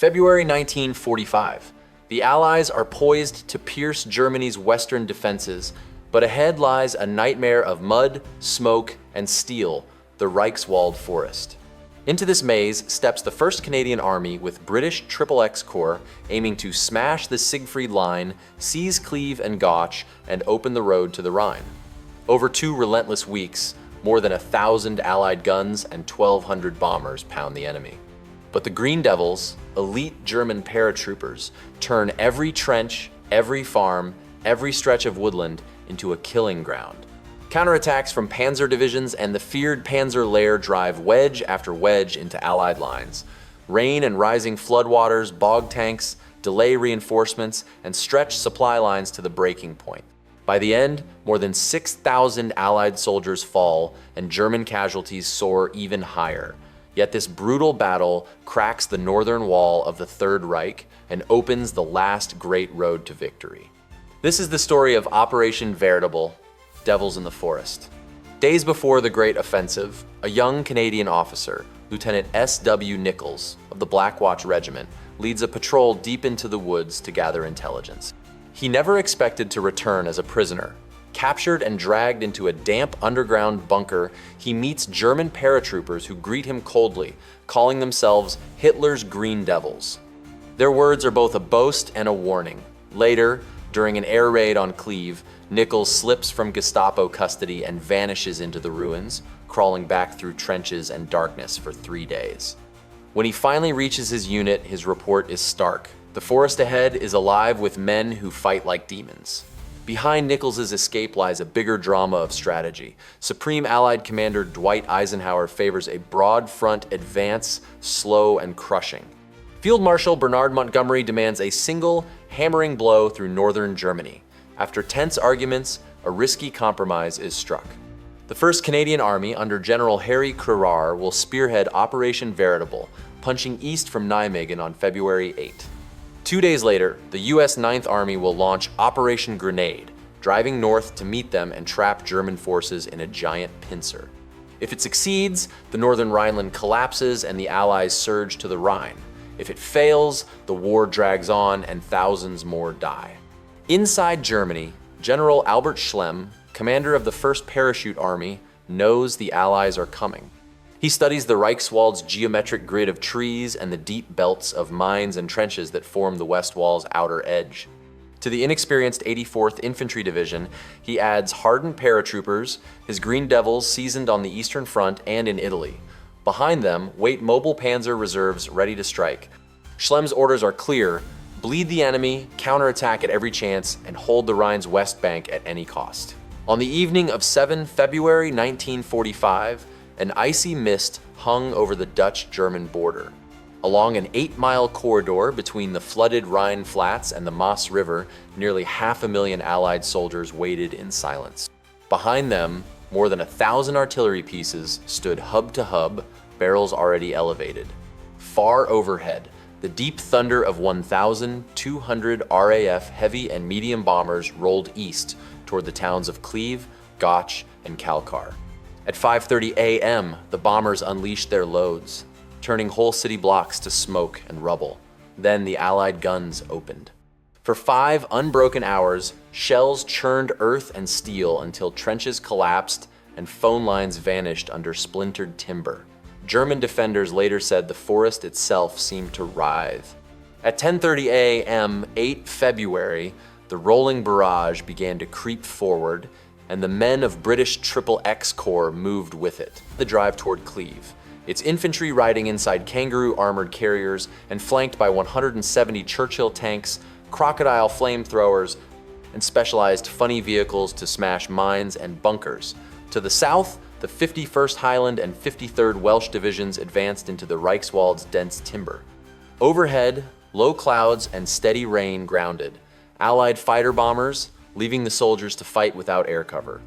February 1945. The Allies are poised to pierce Germany's western defenses, but ahead lies a nightmare of mud, smoke, and steel, the Reichswald Forest. Into this maze steps the 1st Canadian Army with British XXX Corps aiming to smash the Siegfried Line, seize Kleve and Goch, and open the road to the Rhine. Over 2 relentless weeks, more than 1,000 Allied guns and 1,200 bombers pound the enemy. But the Green Devils, elite German paratroopers, turn every trench, every farm, every stretch of woodland into a killing ground. Counterattacks from panzer divisions and the feared Panzer Lehr drive wedge after wedge into Allied lines. Rain and rising floodwaters, bog tanks, delay reinforcements, and stretch supply lines to the breaking point. By the end, more than 6,000 Allied soldiers fall and German casualties soar even higher. Yet this brutal battle cracks the northern wall of the Third Reich and opens the last great road to victory. This is the story of Operation Veritable, Devils in the Forest. Days before the Great Offensive, a young Canadian officer, Lieutenant S.W. Nichols of the Black Watch Regiment, leads a patrol deep into the woods to gather intelligence. He never expected to return as a prisoner. Captured and dragged into a damp underground bunker, he meets German paratroopers who greet him coldly, calling themselves Hitler's Green Devils. Their words are both a boast and a warning. Later, during an air raid on Cleave, Nichols slips from Gestapo custody and vanishes into the ruins, crawling back through trenches and darkness for 3 days. When he finally reaches his unit, his report is stark. The forest ahead is alive with men who fight like demons. Behind Nichols' escape lies a bigger drama of strategy. Supreme Allied Commander Dwight Eisenhower favors a broad front advance, slow and crushing. Field Marshal Bernard Montgomery demands a single, hammering blow through northern Germany. After tense arguments, a risky compromise is struck. The 1st Canadian Army under General Harry Crerar will spearhead Operation Veritable, punching east from Nijmegen on February 8. 2 days later, the U.S. 9th Army will launch Operation Grenade, driving north to meet them and trap German forces in a giant pincer. If it succeeds, the northern Rhineland collapses and the Allies surge to the Rhine. If it fails, the war drags on and thousands more die. Inside Germany, General Albert Schlemm, commander of the 1st Parachute Army, knows the Allies are coming. He studies the Reichswald's geometric grid of trees and the deep belts of mines and trenches that form the West Wall's outer edge. To the inexperienced 84th Infantry Division, he adds hardened paratroopers, his Green Devils seasoned on the Eastern Front and in Italy. Behind them wait mobile panzer reserves ready to strike. Schlemm's orders are clear: bleed the enemy, counterattack at every chance, and hold the Rhine's west bank at any cost. On the evening of 7 February 1945, an icy mist hung over the Dutch-German border. Along an 8-mile corridor between the flooded Rhine flats and the Maas River, nearly 500,000 Allied soldiers waited in silence. Behind them, more than 1,000 artillery pieces stood hub to hub, barrels already elevated. Far overhead, the deep thunder of 1,200 RAF heavy and medium bombers rolled east toward the towns of Cleave, Goch, and Kalkar. At 5:30 a.m., the bombers unleashed their loads, turning whole city blocks to smoke and rubble. Then the Allied guns opened. For 5 unbroken hours, shells churned earth and steel until trenches collapsed and phone lines vanished under splintered timber. German defenders later said the forest itself seemed to writhe. At 10:30 a.m., 8 February, the rolling barrage began to creep forward, and the men of British XXX Corps moved with it. The drive toward Cleave, its infantry riding inside Kangaroo armored carriers and flanked by 170 Churchill tanks, Crocodile flamethrowers, and specialized funny vehicles to smash mines and bunkers. To the south, the 51st Highland and 53rd Welsh Divisions advanced into the Reichswald's dense timber. Overhead, low clouds and steady rain grounded Allied fighter bombers, leaving the soldiers to fight without air cover.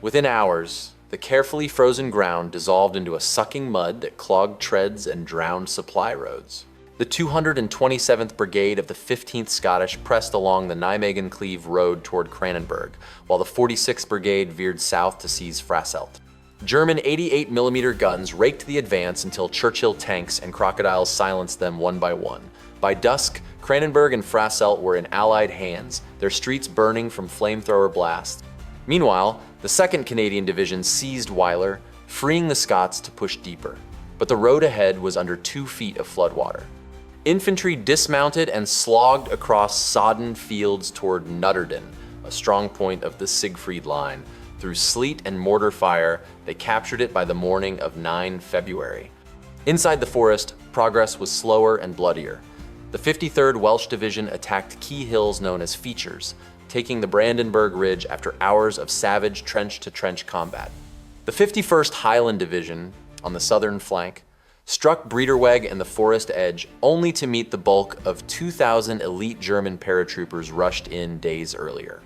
Within hours, the carefully frozen ground dissolved into a sucking mud that clogged treads and drowned supply roads. The 227th Brigade of the 15th Scottish pressed along the Nijmegen-Cleave road toward Kranenburg, while the 46th Brigade veered south to seize Frasselt. German 88mm guns raked the advance until Churchill tanks and Crocodiles silenced them one by one. By dusk, Kranenburg and Frasselt were in Allied hands, their streets burning from flamethrower blasts. Meanwhile, the 2nd Canadian Division seized Weiler, freeing the Scots to push deeper. But the road ahead was under 2 feet of floodwater. Infantry dismounted and slogged across sodden fields toward Nutterden, a strong point of the Siegfried Line. Through sleet and mortar fire, they captured it by the morning of 9 February. Inside the forest, progress was slower and bloodier. The 53rd Welsh Division attacked key hills known as Features, taking the Brandenburg Ridge after hours of savage trench-to-trench combat. The 51st Highland Division, on the southern flank, struck Brederweg and the forest edge only to meet the bulk of 2,000 elite German paratroopers rushed in days earlier.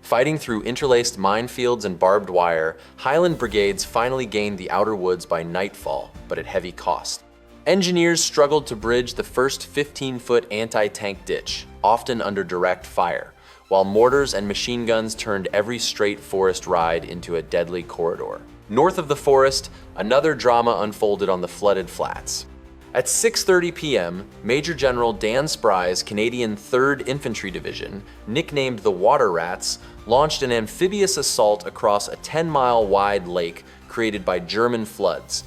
Fighting through interlaced minefields and barbed wire, Highland brigades finally gained the outer woods by nightfall, but at heavy cost. Engineers struggled to bridge the first 15-foot anti-tank ditch, often under direct fire, while mortars and machine guns turned every straight forest ride into a deadly corridor. North of the forest, another drama unfolded on the flooded flats. At 6:30 p.m., Major General Dan Spry's Canadian 3rd Infantry Division, nicknamed the Water Rats, launched an amphibious assault across a 10-mile-wide lake created by German floods.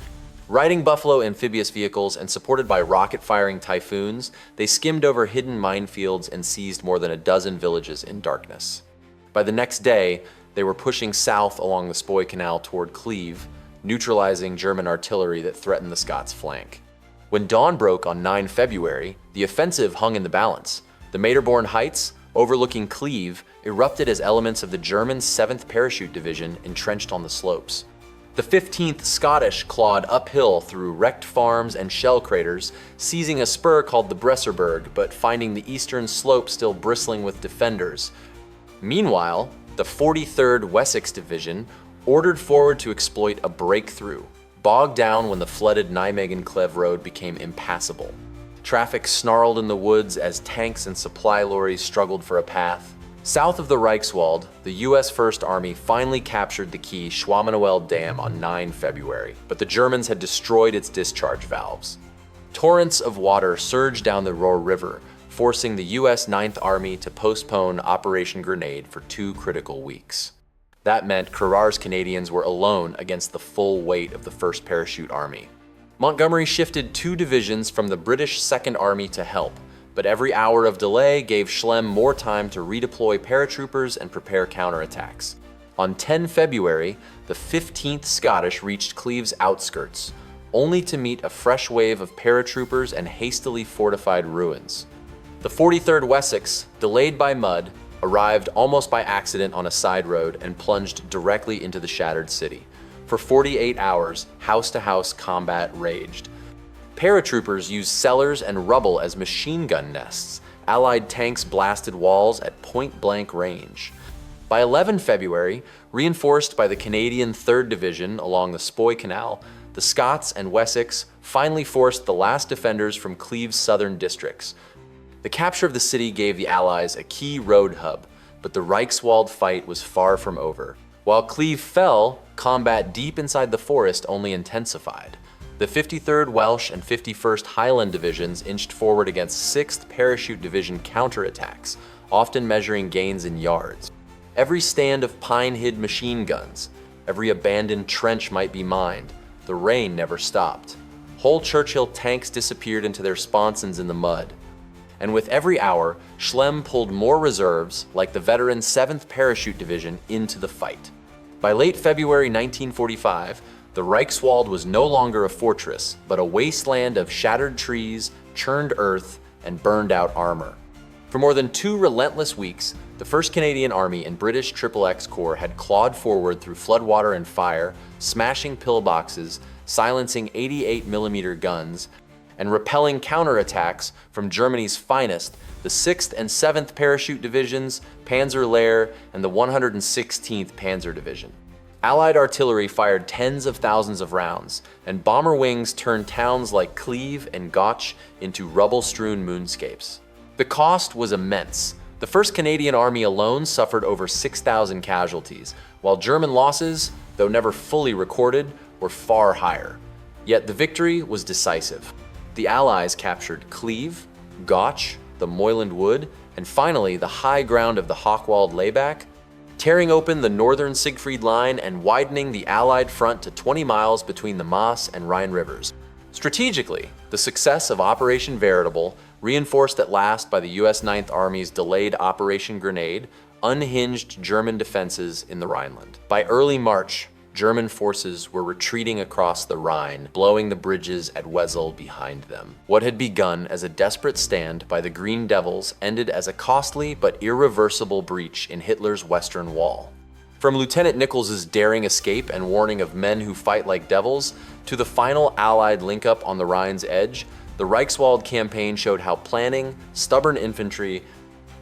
Riding Buffalo amphibious vehicles and supported by rocket-firing Typhoons, they skimmed over hidden minefields and seized more than a dozen villages in darkness. By the next day, they were pushing south along the Spoy Canal toward Cleave, neutralizing German artillery that threatened the Scots' flank. When dawn broke on 9 February, the offensive hung in the balance. The Materborn Heights, overlooking Cleave, erupted as elements of the German 7th Parachute Division entrenched on the slopes. The 15th Scottish clawed uphill through wrecked farms and shell craters, seizing a spur called the Bresserberg, but finding the eastern slope still bristling with defenders. Meanwhile, the 43rd Wessex Division, ordered forward to exploit a breakthrough, bogged down when the flooded Nijmegen-Kleve road became impassable. Traffic snarled in the woods as tanks and supply lorries struggled for a path. South of the Reichswald, the U.S. First Army finally captured the key Schwammenweld Dam on 9 February, but the Germans had destroyed its discharge valves. Torrents of water surged down the Rohr River, forcing the U.S. Ninth Army to postpone Operation Grenade for 2 critical weeks. That meant Carrar's Canadians were alone against the full weight of the 1st Parachute Army. Montgomery shifted 2 divisions from the British Second Army to help, but every hour of delay gave Schlemm more time to redeploy paratroopers and prepare counterattacks. On 10 February, the 15th Scottish reached Cleve's outskirts, only to meet a fresh wave of paratroopers and hastily fortified ruins. The 43rd Wessex, delayed by mud, arrived almost by accident on a side road and plunged directly into the shattered city. For 48 hours, house-to-house combat raged. Paratroopers used cellars and rubble as machine gun nests. Allied tanks blasted walls at point-blank range. By 11 February, reinforced by the Canadian 3rd Division along the Spoy Canal, the Scots and Wessex finally forced the last defenders from Cleve's southern districts. The capture of the city gave the Allies a key road hub, but the Reichswald fight was far from over. While Cleave fell, combat deep inside the forest only intensified. The 53rd Welsh and 51st Highland Divisions inched forward against 6th Parachute Division counterattacks, often measuring gains in yards. Every stand of pine hid machine guns, every abandoned trench might be mined. The rain never stopped. Whole Churchill tanks disappeared into their sponsons in the mud. And with every hour, Schlemm pulled more reserves, like the veteran 7th Parachute Division, into the fight. By late February 1945, the Reichswald was no longer a fortress, but a wasteland of shattered trees, churned earth, and burned out armor. For more than 2 relentless weeks, the 1st Canadian Army and British XXX Corps had clawed forward through floodwater and fire, smashing pillboxes, silencing 88mm guns, and repelling counterattacks from Germany's finest, the 6th and 7th Parachute Divisions, Panzer Lehr, and the 116th Panzer Division. Allied artillery fired tens of thousands of rounds, and bomber wings turned towns like Kleve and Goch into rubble-strewn moonscapes. The cost was immense. The 1st Canadian Army alone suffered over 6,000 casualties, while German losses, though never fully recorded, were far higher. Yet the victory was decisive. The Allies captured Cleave, Goch, the Moyland Wood, and finally the high ground of the Hochwald layback, tearing open the northern Siegfried Line and widening the Allied front to 20 miles between the Maas and Rhine rivers. Strategically, the success of Operation Veritable, reinforced at last by the US Ninth Army's delayed Operation Grenade, unhinged German defenses in the Rhineland. By early March, German forces were retreating across the Rhine, blowing the bridges at Wesel behind them. What had begun as a desperate stand by the Green Devils ended as a costly but irreversible breach in Hitler's Western Wall. From Lieutenant Nichols' daring escape and warning of men who fight like devils, to the final Allied link-up on the Rhine's edge, the Reichswald campaign showed how planning, stubborn infantry,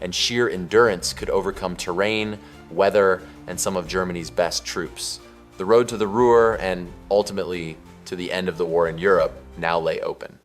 and sheer endurance could overcome terrain, weather, and some of Germany's best troops. The road to the Ruhr and ultimately to the end of the war in Europe now lay open.